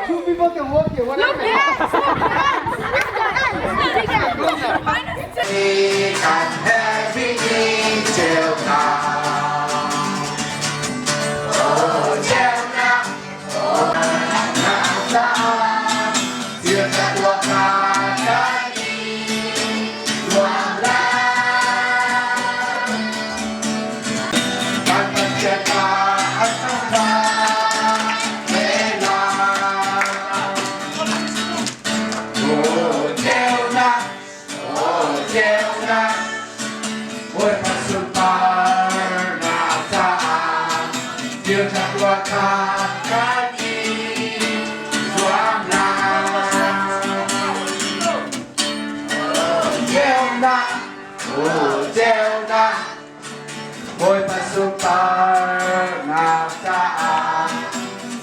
준비밖에 없게 원하네. Got everything till now. Oh, till now. Oh, now. Chưa ta đua ca cái gì loạn la. Bạn vẫn chết ta ăn không ta để làm. Oh, till now. Oh, till now. Ôi mà sụp ta nào ta chưa ta đua ca cái gì loạn la. Treo na Ôi mà sụp ta nào ta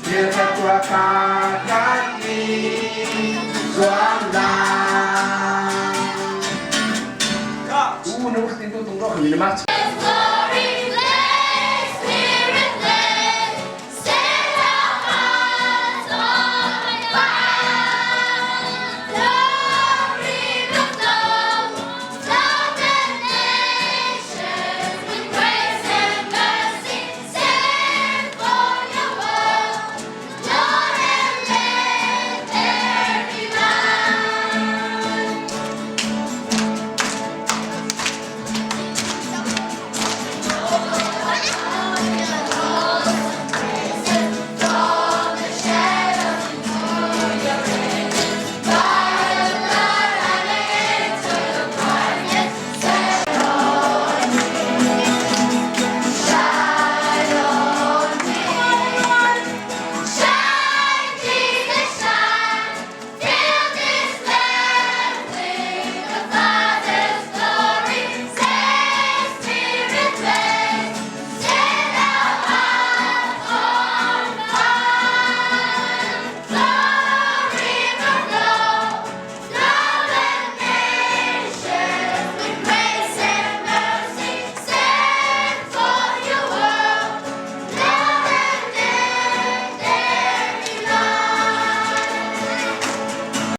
Chưa ta qua ca cái gì doan la. Nó bước tiến tôi tung đó mình mát